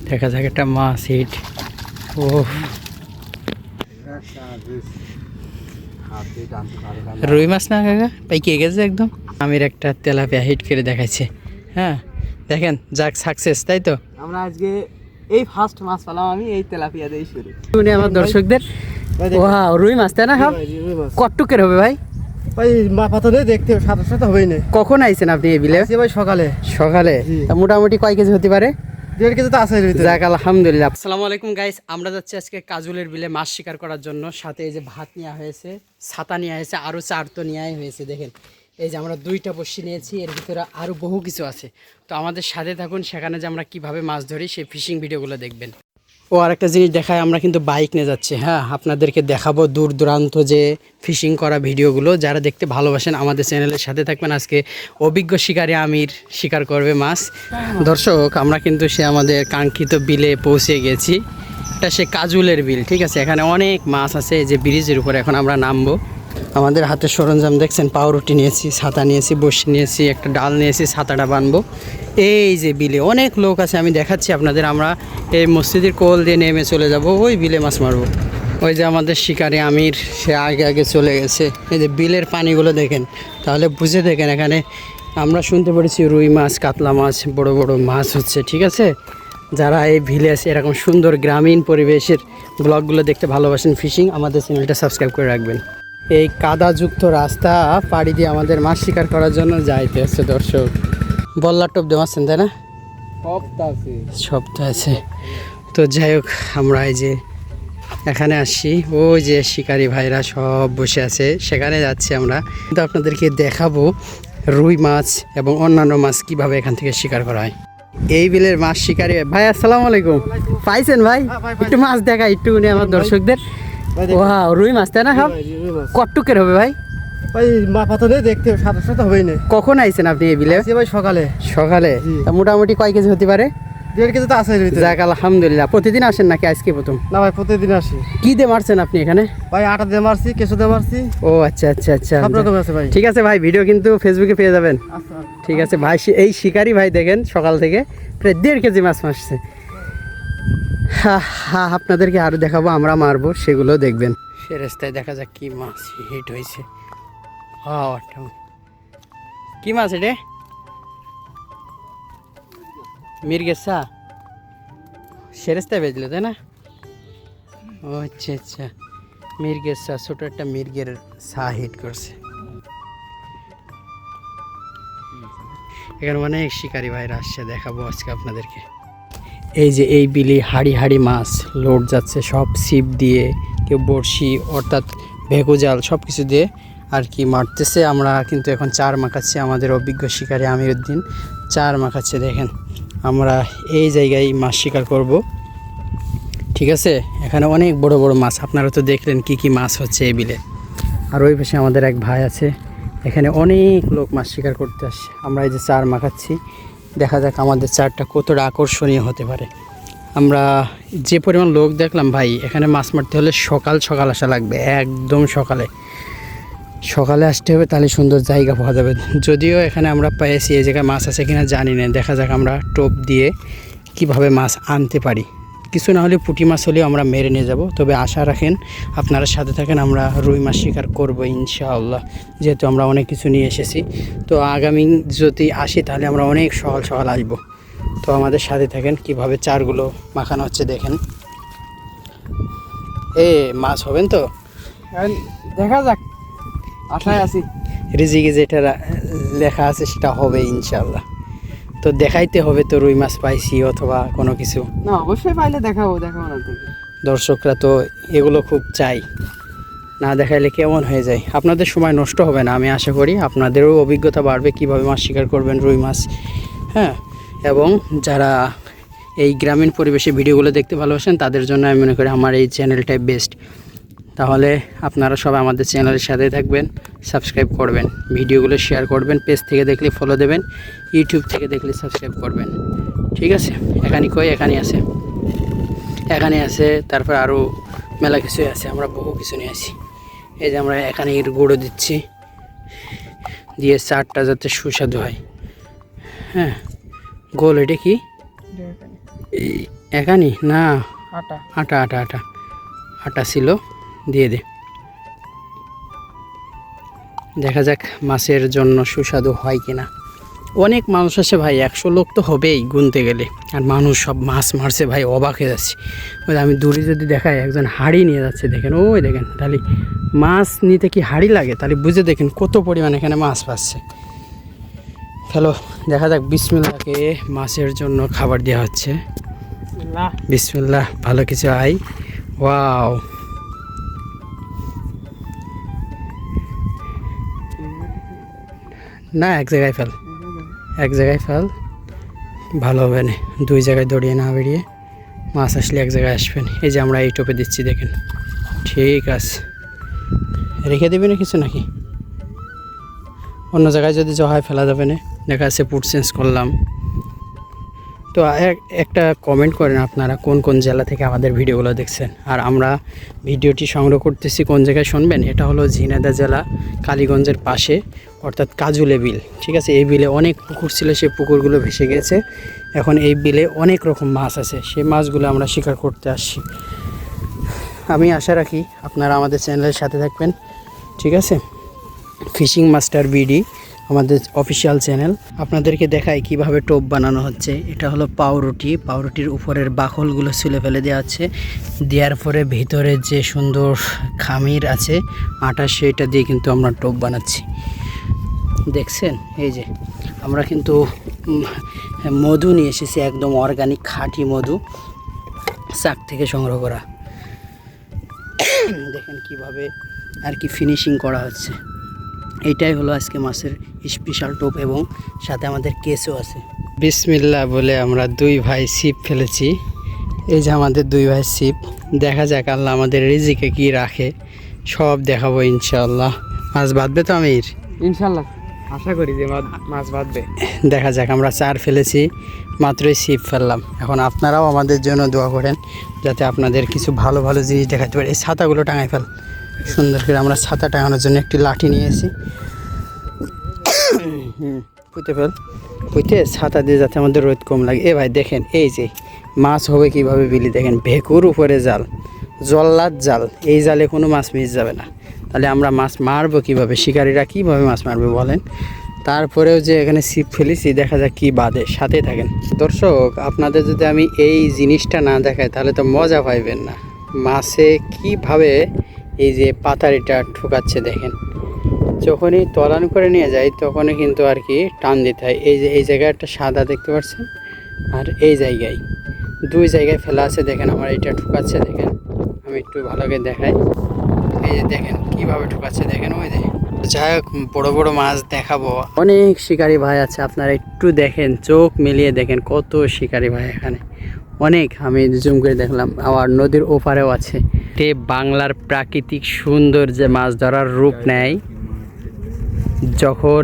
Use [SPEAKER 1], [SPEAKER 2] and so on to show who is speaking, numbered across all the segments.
[SPEAKER 1] দেখা যাক একটা মাছ হিট। ও রুই মাছ না কাকা, পাইকে গেছে একদম। আমির একটা তেলাপিয়া হিট করে দেখাচ্ছে। হ্যাঁ দেখেন, যাক সাকসেস, তাই তো।
[SPEAKER 2] আমরা আজকে এই ফার্স্ট মাছ পেলাম, আমি এই তেলাপিয়া দিয়ে শুরু।
[SPEAKER 1] শুনে আমার দর্শকদের, ওয়াও রুই মাছ তাই না? কটটুকের হবে ভাই?
[SPEAKER 2] ভাই মাপা তো নেই, দেখতে সাথে সাথে হবেই না।
[SPEAKER 1] কখন আইছেন আপনি এই বিলে?
[SPEAKER 2] ভাই সকালে।
[SPEAKER 1] সকালে? মোটামুটি কয় কেজি হতে পারে?
[SPEAKER 2] 1.5 কেজি তো আছে।
[SPEAKER 1] যাক আলহামদুলিল্লাহ। আসসালামু আলাইকুম গাইস, আমরা যাচ্ছি আজকে কাজুলের বিলে মাছ শিকার করার জন্য। সাথে এই যে ভাত নেওয়া হয়েছে, ছাতা নেওয়া হয়েছে, আরও 4 তো নেওয়াই হয়েছে। দেখেন এই যে আমরা 2টা বড়শি নিয়েছি, এর ভিতরে আরও বহু কিছু আছে। তো আমাদের সাথে থাকুন, সেখানে যে আমরা কিভাবে মাছ ধরি সেই ফিশিং ভিডিওগুলো দেখবেন। ও আরেকটা জিনিস দেখায়, আমরা কিন্তু বাইক নিয়ে যাচ্ছি। হ্যাঁ, আপনাদেরকে দেখাবো দূর দূরান্ত যে ফিশিং করা ভিডিওগুলো। যারা দেখতে ভালোবাসেন আমাদের চ্যানেলের সাথে থাকবেন। আজকে অভিজ্ঞ শিকারী আমির শিকার করবে মাছ। দর্শক, আমরা কিন্তু সে আমাদের কাঙ্ক্ষিত বিলে পৌঁছে গেছি। এটা সে কাজুলের বিল, ঠিক আছে। এখানে অনেক মাছ আছে। এই যে ব্রিজের উপরে এখন আমরা নামবো। আমাদের হাতে সরঞ্জাম দেখছেন, পাউরুটি নিয়েছি, ছাতা নিয়েছি, বড়শি নিয়েছি, একটা ডাল নিয়েছি, ছাতাটা বানবো। এই যে বিলে অনেক লোক আছে, আমি দেখাচ্ছি আপনাদের। আমরা এই মসজিদের কোল দিয়ে নেমে চলে যাব, ওই বিলে মাছ মারবো। ওই যে আমাদের শিকারি আমির, সে আগে আগে চলে গেছে। এই যে বিলের পানিগুলো দেখেন, তাহলে বুঝে দেখেন। এখানে আমরা শুনতে পেরেছি রুই মাছ, কাতলা মাছ, বড় বড় মাছ হচ্ছে, ঠিক আছে। যারা এই ভিলে আছে, এরকম সুন্দর গ্রামীণ পরিবেশের ব্লগগুলো দেখতে ভালোবাসেন, ফিশিং, আমাদের চ্যানেলটা সাবস্ক্রাইব করে রাখবেন। এই কাদাযুক্ত রাস্তা পাড়ি দিয়ে আমাদের মাছ শিকার করার জন্য যাইতে হচ্ছে। দর্শক, বল্লার টোপ দিয়ে মারছেন তাই না? সব তো আছে। তো যাই হোক, আমরা এই যে এখানে আসছি, ওই যে শিকারি ভাইরা সব বসে আছে, সেখানে যাচ্ছি আমরা। কিন্তু আপনাদেরকে দেখাবো রুই মাছ এবং অন্যান্য মাছ কিভাবে এখান থেকে শিকার করা হয়। এই বিলের মাছ শিকারি ভাই, আসসালামু আলাইকুম। পাইছেন ভাই? একটু মাছ দেখা একটু আমার দর্শকদের। ওয়াও রুই মাছ তাই না? সব কটটুকের হবে ভাই?
[SPEAKER 2] ভাই মাপা তো নেই, দেখতে সাথে সাথে হবেই না।
[SPEAKER 1] কখন আইছেন আপনি এই বিলে?
[SPEAKER 2] ভাই সকালে।
[SPEAKER 1] সকালে? মোটামুটি কয় কেজি হতে পারে?
[SPEAKER 2] 1.5 কেজি তো আছে।
[SPEAKER 1] যাক আলহামদুলিল্লাহ। প্রতিদিন আসেন নাকি আজকে প্রথম?
[SPEAKER 2] না ভাই, প্রতিদিন আসি।
[SPEAKER 1] কি দিয়ে মারছেন আপনি এখানে?
[SPEAKER 2] ভাই আটা দিয়ে মারছি, কেঁচো দিয়ে মারছি।
[SPEAKER 1] ও আচ্ছা আচ্ছা আচ্ছা,
[SPEAKER 2] সব রকম আছে ভাই।
[SPEAKER 1] ঠিক আছে ভাই, ভিডিও কিন্তু ফেসবুকে পেয়ে যাবেন।
[SPEAKER 2] আচ্ছা
[SPEAKER 1] ঠিক আছে ভাই। এই শিকারি ভাই দেখেন সকাল থেকে প্রায় 1.5 কেজি মাছ মারছে। হ্যাঁ, আপনাদেরকে আরও দেখাবো, আমরা মারবো, সেগুলো দেখবেন। সে রাস্তায় দেখা যাক কি মাছ হিট হয়েছে। কি মাছ এটা? মির্গেসা সেরেস্তায় বেজলো তাই না? ও আচ্ছা আচ্ছা, মির্গেসা, ছোট একটা মির্গের সা হিট করছে। এখানে অনেক শিকারি ভাইরা আসছে, দেখাবো আজকে আপনাদেরকে। এই যে এই বিলি হাড়ি হাড়ি মাছ লোড যাচ্ছে, সব ছিপ দিয়ে, কেউ বড়শি অর্থাৎ ভেকুজাল সব কিছু দিয়ে আর কি মারতেছে। আমরা কিন্তু এখন 4 মাখাচ্ছি, আমাদের অভিজ্ঞ শিকারী আমির উদ্দিন 4 মাখাচ্ছে। দেখেন আমরা এই জায়গায় মাছ শিকার করব, ঠিক আছে। এখানে অনেক বড় বড় মাছ, আপনারা তো দেখলেন কি কি মাছ হচ্ছে এই বিলে। আর ওই পাশে আমাদের এক ভাই আছে, এখানে অনেক লোক মাছ শিকার করতে আসছে। আমরা এই যে 4 মাখাচ্ছি, দেখা যাক আমাদের 4টা কতটা আকর্ষণীয় হতে পারে। আমরা যে পরিমাণ লোক দেখলাম ভাই, এখানে মাছ মারতে হলে সকাল সকাল আসা লাগবে, একদম সকালে আসতে হবে, তাহলে সুন্দর জায়গা পাওয়া যাবে। যদিও এখানে আমরা পেয়েছি, এই জায়গায় মাছ আছে কিনা জানি না। দেখা যাক আমরা টোপ দিয়ে কিভাবে মাছ আনতে পারি। কিছু না হলে পুঁটি মাছ হলেও আমরা মেরে নিয়ে যাব। তবে আশা রাখেন, আপনারা সাথে থাকেন, আমরা রুই মাছ শিকার করবো ইনশাআল্লাহ। যেহেতু আমরা অনেক কিছু নিয়ে এসেছি, তো আগামী যদি আসি তাহলে আমরা অনেক সকাল সকাল আসবো। তো আমাদের সাথে থাকেন, কিভাবে চারগুলো মাখানো হচ্ছে দেখেন। মাছ হবেন তো?
[SPEAKER 2] দেখা যাক, আশায় আছি।
[SPEAKER 1] রিজিকে যেটা লেখা আছে সেটা হবে ইনশাআল্লাহ। তো দেখাইতে হবে তো রুই মাছ পাইছি অথবা কোনো কিছু।
[SPEAKER 2] না অবশ্যই পাইলে দেখাবো না।
[SPEAKER 1] দর্শকরা তো এগুলো খুব চাই, না দেখাইলে কেমন হয়ে যায়। আপনাদের সময় নষ্ট হবে না, আমি আশা করি আপনাদেরও অভিজ্ঞতা বাড়বে কীভাবে মাছ শিকার করবেন রুই মাছ। হ্যাঁ, এবং যারা এই গ্রামীণ পরিবেশে ভিডিওগুলো দেখতে ভালোবাসেন, তাদের জন্য আমি মনে করি আমার এই চ্যানেলটাই বেস্ট। তাহলে আপনারা সবাই আমাদের চ্যানেলের সাথে থাকবেন, সাবস্ক্রাইব করবেন, ভিডিওগুলো শেয়ার করবেন, পেজ থেকে দেখলে ফলো দেবেন, ইউটিউব থেকে দেখলে সাবস্ক্রাইব করবেন, ঠিক আছে। এখানে আছে, তারপর আরও মেলা কিছু আছে, আমরা বহু কিছু নিয়ে আসি। এই যে আমরা এখানে গুঁড়ো দিচ্ছি, দিয়ে চারটা যাতে সুস্বাদু হয়। হ্যাঁ, গোল এটা কি? এখানি না,
[SPEAKER 2] আটা
[SPEAKER 1] আটা আটা আটা আটা ছিল, দিয়ে দে। দেখা যাক মাছের জন্য সুস্বাদু হয় কিনা। অনেক মানুষ আছে ভাই, 100 লোক তো হবেই গুনতে গেলে, আর মানুষ সব মাছ মারছে ভাই, অবাক হয়ে যাচ্ছে। ওই আমি দূরে যদি দেখাই, একজন হাঁড়ি নিয়ে যাচ্ছে, দেখেন ওই দেখেন, তাহলে মাছ নিতে কি হাঁড়ি লাগে? তাহলে বুঝে দেখেন কত পরিমাণ এখানে মাছ পাচ্ছে। চলো দেখা যাক, বিসমিল্লাহকে মাছের জন্য খাবার দেওয়া হচ্ছে। বিসমিল্লাহ, ভালো কিছু আই। ওয়াও, না এক জায়গায় ফেল, এক জায়গায় ফেল, ভালো হবে না। 2 জায়গায় দড়িয়ে না বেরিয়ে মাছ আসলে এক জায়গায় আসবেন। এই যে আমরা এই টোপে দিচ্ছি, দেখেন। ঠিক আছে, রেখে দেবে না কিছু নাকি? অন্য জায়গায় যদি জহায় ফেলা যাবে না, দেখা যাচ্ছে পুট চেঞ্জ করলাম। তো একটা কমেন্ট করেন আপনারা কোন কোন জেলা থেকে আমাদের ভিডিওগুলো দেখছেন। আর আমরা ভিডিওটি সংগ্রহ করতেছি কোন জায়গায় শুনবেন, এটা হলো ঝিনাইদহ জেলা কালীগঞ্জের পাশে, অর্থাৎ কাজুলে বিল। ঠিক আছে, এই বিলে অনেক পুকুর ছিল, সেই পুকুরগুলো ভেসে গেছে। এখন এই বিলে অনেক রকম মাছ আছে, সেই মাছগুলো আমরা শিকার করতে আসছি। আমি আশা রাখি আপনারা আমাদের চ্যানেলের সাথে থাকবেন। ঠিক আছে, ফিশিং মাস্টার বিডি আমাদের অফিসিয়াল চ্যানেল। আপনাদেরকে দেখাই কিভাবে টোপ বানানো হচ্ছে। এটা হলো পাউরুটি, পাউরুটির উপরের বাকলগুলো ছুলে ফেলে দেওয়া হচ্ছে। দেওয়ার পরে ভিতরে যে সুন্দর খামির আছে আটা, সেইটা দিয়ে কিন্তু আমরা টোপ বানাচ্ছি। দেখছেন, এই যে আমরা কিন্তু মধু নিয়ে এসেছি, একদম অর্গানিক খাঁটি মধু, চাক থেকে সংগ্রহ করা। দেখেন কিভাবে আর কি ফিনিশিং করা হচ্ছে। এইটাই হলো আজকে মাছের স্পেশাল টোপ, এবং সাথে আমাদের কেসও আছে। বিসমিল্লাহ বলে আমরা 2 ভাই ছিপ ফেলেছি। এই যে আমাদের 2 ভাই ছিপ। দেখা যাক আল্লাহ আমাদের রিজিকে কি রাখে, সব দেখাবো ইনশাআল্লাহ। মাছ বাঁধবে তো আমির?
[SPEAKER 2] ইনশাল্লাহ, আশা করি যে মাছ বাঁধবে।
[SPEAKER 1] দেখা যাক, আমরা 4 ফেলেছি, মাত্রই ছিপ ফেললাম। এখন আপনারাও আমাদের জন্য দোয়া করেন, যাতে আপনাদের কিছু ভালো ভালো জিনিস দেখাতে পারে। এই ছাতাগুলো টাঙাই ফেল সুন্দর করে। আমরা ছাতা টাঙানোর জন্য একটি লাঠি নিয়েছি। পুঁতে ফেল, পুঁতে ছাতা দিয়ে যাতে আমাদের রোদ কম লাগে। এ ভাই দেখেন, এই যে মাছ হবে কিভাবে বিলি, দেখেন ভেকুর উপরে জাল, জল্লাদ জাল। এই জালে কোনো মাছ মিস যাবে না। তাহলে আমরা মাছ মারবো কীভাবে? শিকারীরা কীভাবে মাছ মারবে বলেন? তারপরেও যে এখানে ছিপ ফেলেছি, দেখা যাক কী বাদে, সাথে থাকেন। দর্শক, আপনাদের যদি আমি এই জিনিসটা না দেখাই তাহলে তো মজা পাইবেন না। মাছে কীভাবে এই যে পাতারিটা ঠুকাচ্ছে দেখেন। যখনই তলান করে নিয়ে যায় তখনই কিন্তু আর কি টান দিতে হয়। এই যে এই জায়গায় একটা সাদা দেখতে পাচ্ছেন, আর এই জায়গায় 2 জায়গায় ফেলা আছে। দেখেন আমার এটা ঠুকাচ্ছে, দেখেন আমি একটু ভালো করে দেখাই। এই যে দেখেন কীভাবে ঠুকাচ্ছে, দেখেন ওই যে। যাই হোক, বড়ো বড়ো মাছ দেখাবো। অনেক শিকারী ভাই আছে, আপনারা একটু দেখেন, চোখ মিলিয়ে দেখেন কত শিকারী ভাই এখানে অনেক। আমি জুম করে দেখলাম, আবার নদীর ওপারেও আছে। এটি বাংলার প্রাকৃতিক সুন্দর যে মাছ ধরার রূপ নেয় যখন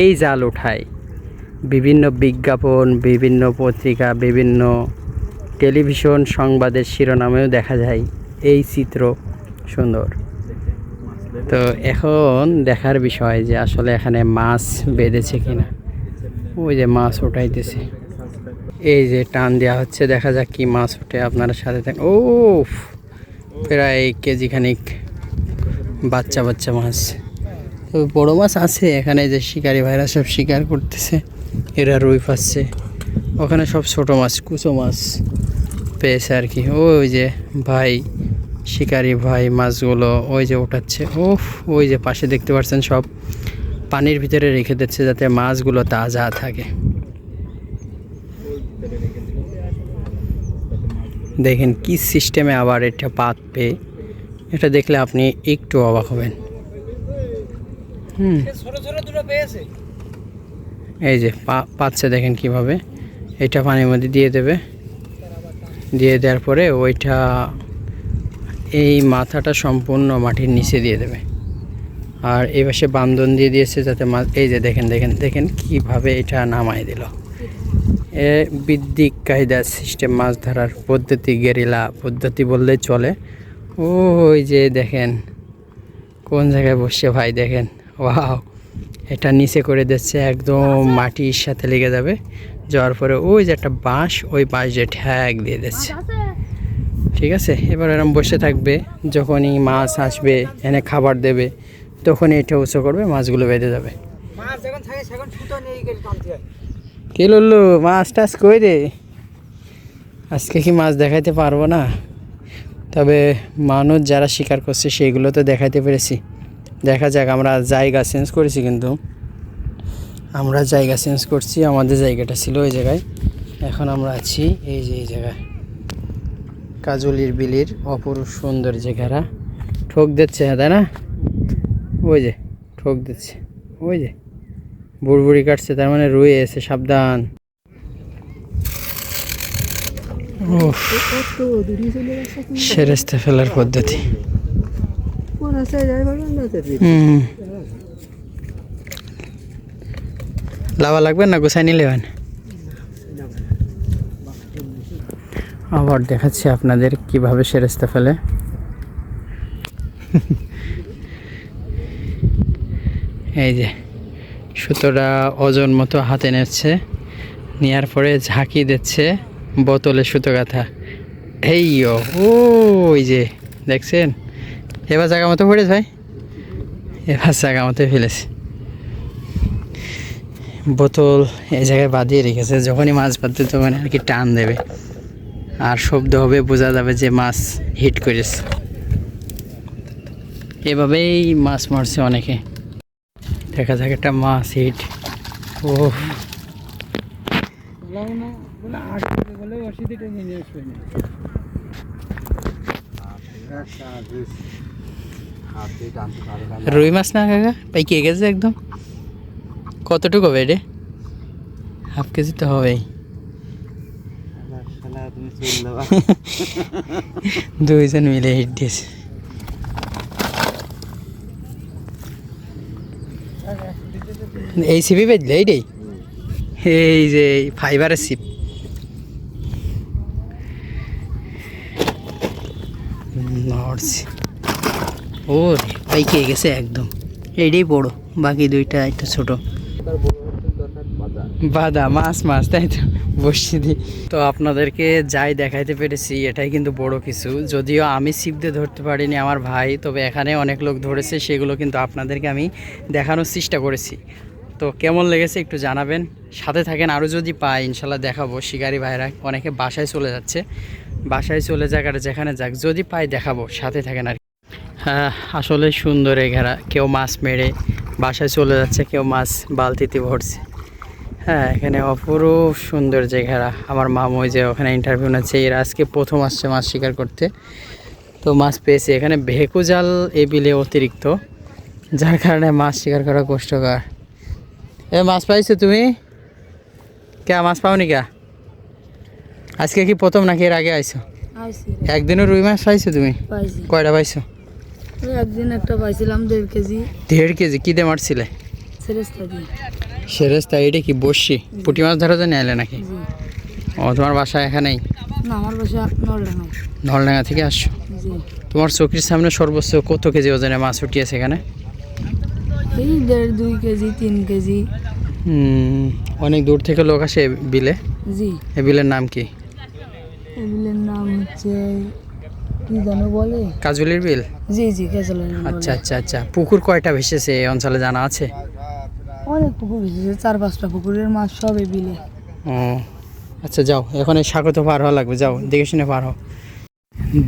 [SPEAKER 1] এই জাল ওঠায়। বিভিন্ন বিজ্ঞাপন, বিভিন্ন পত্রিকা, বিভিন্ন টেলিভিশন সংবাদের শিরোনামেও দেখা যায় এই চিত্র সুন্দর। তো এখন দেখার বিষয় যে আসলে এখানে মাছ বেঁধেছে কিনা। ওই যে মাছ ওঠাইতেছে, এই যে টান দেওয়া হচ্ছে, দেখা যাক কি মাছ ওঠে। আপনারা সাথে থাকেন। ও প্রায় কেজি খানিক বাচ্চা বাচ্চা মাছ। তো বড় মাছ আছে এখানে, যে শিকারি ভাইরা সব শিকার করতেছে, এরা রুই পাচ্ছে। ওখানে সব ছোট মাছ, কুচো মাছ পেয়েছে আর কি। ওই যে ভাই শিকারি ভাই মাছগুলো ওই যে ওঠাচ্ছে। ওই যে পাশে দেখতে পাচ্ছেন, সব পানির ভিতরে রেখে দিচ্ছে যাতে মাছগুলো তাজা থাকে। দেখেন কি সিস্টেমে আবার এটা পাতবে, এটা দেখলে আপনি একটু অবাক হবেন। এই যে পাচ্ছে, দেখেন কিভাবে এটা পানির মধ্যে দিয়ে দেবে। দিয়ে দেওয়ার পরে ওইটা এই মাথাটা সম্পূর্ণ মাটির নিচে দিয়ে দেবে। আর এই পাশে বান্ধন দিয়ে দিয়েছে যাতে মাছ, এই যে দেখেন দেখেন দেখেন কীভাবে এটা নামাই দিল। এ বিদ্যুৎ কায়দা সিস্টেম মাছ ধরার পদ্ধতি, গেরিলা পদ্ধতি বললেই চলে। ওই যে দেখেন কোন জায়গায় বসছে ভাই, দেখেন ওয়াও, এটা নিচে করে দিচ্ছে, একদম মাটির সাথে লেগে যাবে। যাওয়ার পরে ওই যে একটা বাঁশ, ওই বাঁশ যে ঠ্যাক দিয়ে দিচ্ছে। ঠিক আছে, এবার এরকম বসে থাকবে, যখনই মাছ আসবে এনে খাবার দেবে তখনই এটা উঁচু করবে, মাছগুলো বেঁধে যাবে। কি লুল্লু, মাছ টাছ কই রে? আজকে কি মাছ দেখাইতে পারবো না, তবে মানুষ যারা শিকার করছে সেইগুলো তো দেখাইতে পেরেছি। দেখা যাক, আমরা জায়গা চেঞ্জ করেছি, কিন্তু আমরা জায়গা চেঞ্জ করছি। আমাদের জায়গাটা ছিল ওই জায়গায়, এখন আমরা আছি এই যে এই জায়গায়, কাজলির বিলের অপরূপ সুন্দর জায়গাটা। ঠোক দিচ্ছে, হ্যাঁ তাই না? ওই যে ঠোক দিচ্ছে, ওই যে বুড়বুড়ি কাটছে, তার মানে রুই এসে, সাবধান। সেরেস্তা ফেলার পদ্ধতি। লাভা লাগবে না, গোসাই নিলে হয়। আবার দেখাচ্ছি আপনাদের কিভাবে সেরেস্তা ফেলে। এই যে সুতোটা ওজন মতো হাতে নিচ্ছে, নেওয়ার পরে ঝাঁকি দিচ্ছে, বোতলে সুতো গাঁথা। এই ওই যে দেখছেন, এবার জায়গা মতো পড়েছে ভাই, এবার জায়গা মতো ফেলেছে। বোতল এই জায়গায় বাঁধিয়ে রেখেছে, যখনই মাছ বাঁধবে তখন আর কি টান দেবে, আর শব্দ হবে, বোঝা যাবে যে মাছ হিট করেছে। এভাবেই মাছ মারছে অনেকে। দেখা যাক একটা মাছ হিট। ও রুই মাছ না কাকা, পাইকে গেছে একদম। কতটুকু হবে রে? হাফ কেজি তো হবেই। দুইজন মিলে হিট দিয়েছে। এই সিপি বেজলে এইটাই, এই যে ফাইবারের সিপ। ও পাইকে গেছে একদম, এইটাই বড়, বাকি দুইটা একটু ছোট। বাদা মাছ মাছ, তাই তো বসছি দি। তো আপনাদেরকে যাই দেখাইতে পেরেছি এটাই কিন্তু বড় কিছু, যদিও আমি ছিপ দিয়ে ধরতে পারিনি, আমার ভাই, তবে এখানে অনেক লোক ধরেছে, সেগুলো কিন্তু আপনাদেরকে আমি দেখানোর চেষ্টা করেছি। তো কেমন লেগেছে একটু জানাবেন, সাথে থাকেন। আরও যদি পাই ইনশাল্লাহ দেখাবো। শিকারি ভাইরা অনেকে বাসায় চলে যাচ্ছে, বাসায় চলে যাক আর যেখানে যাক, যদি পাই দেখাবো, সাথে থাকেন আর। হ্যাঁ, আসলে সুন্দর এই ঘেরা, কেউ মাছ মেরে বাসায় চলে যাচ্ছে, কেউ মাছ বালতিতে ভরছে। হ্যাঁ, এখানে অপরূপ সুন্দর যে ঘেরা। আমার মামু যে ওখানে ইন্টারভিউ নিচ্ছে, এর আজকে প্রথম আসছে মাছ শিকার করতে, তো মাছ পেয়েছে। এখানে ভেকু জাল এই বিলে অতিরিক্ত, যার কারণে মাছ শিকার করা কষ্টকর। এ মাছ পাইছো তুমি? কে মাছ পাওনি কে? আজকে কি প্রথম নাকি এর আগে আইছো? একদিনও রুই মাছ পাইছো তুমি? কয়টা পাইছো?
[SPEAKER 3] একদিন একটা পাইছিলাম 1.5 কেজি।
[SPEAKER 1] 1.5 কেজি? কি দিয়ে মারছিলে?
[SPEAKER 3] সেরেস্তা দিয়ে।
[SPEAKER 1] সেরেস্তা? এটা কি বসছি পুঁটি মাছ ধরার জন্য এলে নাকি? ও, তোমার বাসা এখানেই?
[SPEAKER 3] না, আমার বাসা নলডাঙ্গা।
[SPEAKER 1] নলডাঙ্গা থেকে আসছো?
[SPEAKER 3] জি।
[SPEAKER 1] তোমার চোখের সামনে সর্বোচ্চ কত কেজি ওজনে মাছ উঠিয়েছে এখানে?
[SPEAKER 3] এই 1.5-2 কেজি 3 কেজি।
[SPEAKER 1] অনেক দূর থেকে লোক আসে বিলে?
[SPEAKER 3] জি।
[SPEAKER 1] এ বিলের নাম কি?
[SPEAKER 3] এই বিলের নাম হচ্ছে কি জানো বলে?
[SPEAKER 1] কাজলির বিল?
[SPEAKER 3] জি জি, কাজলির বিল।
[SPEAKER 1] আচ্ছা আচ্ছা আচ্ছা। পুকুর কয়টা ভেসেছে এই অঞ্চলে জানা আছে?
[SPEAKER 3] অনেক পুকুর ভেসেছে, 4-5টা পুকুরের মাছ সব এই বিলে।
[SPEAKER 1] ও আচ্ছা, যাও, এখন এই স্বাগত পার হওয়া লাগবে, যাও দেখে শুনে পার হও।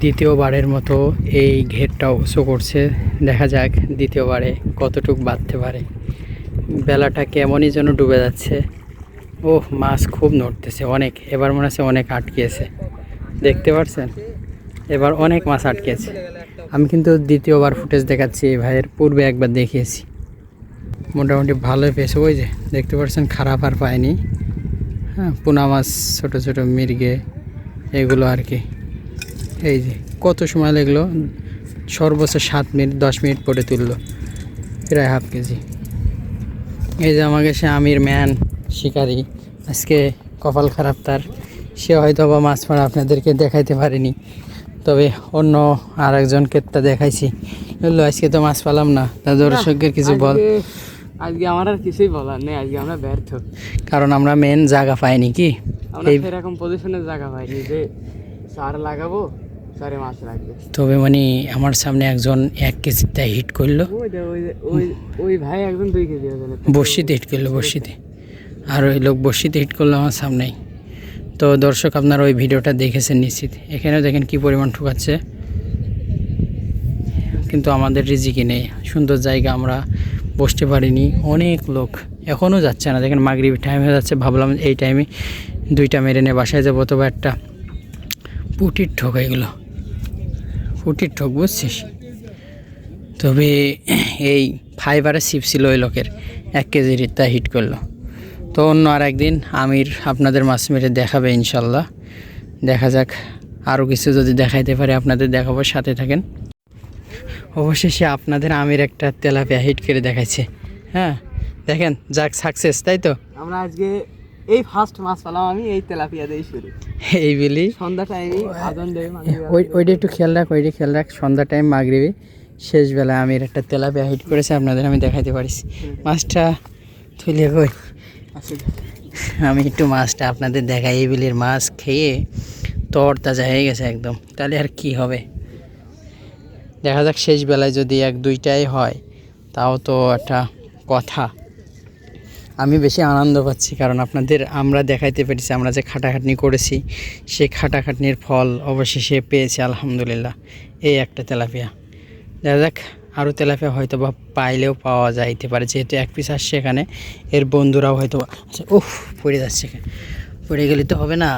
[SPEAKER 1] দ্বিতীয়বারের মতো এই ঘেরটা উঁচু করছে, দেখা যাক দ্বিতীয়বারে কতটুক বাঁধতে পারে। বেলাটা কেমনই যেন ডুবে যাচ্ছে। ও, মাছ খুব নড়তেছে অনেক, এবার মনে হচ্ছে অনেক আটকেছে, দেখতে পাচ্ছেন? এবার অনেক মাছ আটকেছে। আমি কিন্তু দ্বিতীয়বার ফুটেজ দেখাচ্ছি, এই ভাইয়ের পূর্বে একবার দেখিয়েছি, মোটামুটি ভালোই পেয়েছে। ওই যে দেখতে পাচ্ছেন, খারাপ আর পায়নি। হ্যাঁ, পোনা মাছ, ছোটো ছোটো মির্গে, এগুলো আর কি। এই যে কত সময় লাগলো, সর্বোচ্চ 7 মিনিট 10 মিনিট পরে তুললো, প্রায় হাফ কেজি। এই যে আমাকে সে আমির ম্যান শিকারি, আজকে কপাল খারাপ তার, সে হয়তো বা মাছ মারা আপনাদেরকে দেখাইতে পারেনি, তবে অন্য আরেকজনকে তা দেখাইছি। বললো আজকে তো মাছ পেলাম না, তা দর্শকের কিছু বল।
[SPEAKER 2] আজকে আমার আর কিছুই বলার নেই, আজকে আমরা ব্যর্থ।
[SPEAKER 1] কারণ আমরা মেন জায়গা পাইনি কি
[SPEAKER 2] আমরা সেরকম পজিশনের জায়গা পাইনি যে সার লাগাবো, সারে মাছ রাখবে।
[SPEAKER 1] তবে মানে আমার সামনে একজন 1 কেজিতে হিট করলো,
[SPEAKER 2] ওই ভাই একজন 2 কেজি ওজন,
[SPEAKER 1] বড়শিতে হিট করলো, বড়শিতে। আর ওই লোক বড়শিতে হিট করলো আমার সামনেই। তো দর্শক আপনারা ওই ভিডিওটা দেখেছেন নিশ্চিত। এখানেও দেখেন কি পরিমাণ ঠুকাচ্ছে, কিন্তু আমাদের রিজিকই নেই, সুন্দর জায়গা আমরা বসতে পারিনি। অনেক লোক এখনও যাচ্ছে না, দেখেন মাগরিব টাইম হয়ে যাচ্ছে। ভাবলাম এই টাইমে 2টা মেরে নিয়ে বাসায় যাবো, তবে একটা পুটির ঠোক, এগুলো পুটির ঠোক, বুঝছিস। তবে এই ফাইবারের ছিপ ছিল ওই লোকের, 1 কেজির তা হিট করলো। তো অন্য আর একদিন আমির আপনাদের মাছ মেরে দেখাবে ইনশাল্লাহ। দেখা যাক, আরও কিছু যদি দেখাইতে পারে আপনাদের দেখাবো, সাথে থাকেন। অবশেষে আপনাদের আমির একটা তেলাপিয়া হিট করে দেখাইছে। হ্যাঁ দেখেন, যাক সাকসেস, তাই তো।
[SPEAKER 2] আমরা আজকে এই ফার্স্ট মাছ পেলাম আমি এই তেলাপিয়া দিয়ে শুরু।
[SPEAKER 1] এই বিলি
[SPEAKER 2] সন্ধ্যা টাইমে আজান দেবে,
[SPEAKER 1] ওইটা একটু খেয়াল রাখ, ওইটা খেয়াল রাখ। সন্ধ্যা টাইম মাগরিবে শেষ বেলায় আমির একটা তেলাপিয়া হিট করেছে, আপনাদের আমি দেখাইতে পারিস। মাছটা তুলে কই, আমি একটু মাছটা আপনাদের দেখাই। এই বিলির মাছ খেয়ে তর তাজা হয়ে গেছে একদম, তাহলে আর কি হবে। দেখা যাক শেষ বেলায় যদি 1-2টাই হয়, তাও তো একটা কথা। আমি বেশি আনন্দ পাচ্ছি, কারণ আপনাদের আমরা দেখাইতে পেরেছি, আমরা যে খাটাখাটনি করেছি সেই খাটাখাটনির ফল অবশেষে পেয়েছি আলহামদুলিল্লাহ। এই একটা তেলাপিয়া, দেখা যাক আরও তেলাপিয়া হয়তো বা পাইলেও পাওয়া যাইতে পারে, যেহেতু 1 পিস আসছে এখানে। এর বন্ধুরাও হয়তো, আচ্ছা উফ পড়ে যাচ্ছে, পড়ে গেলে তো হবে না।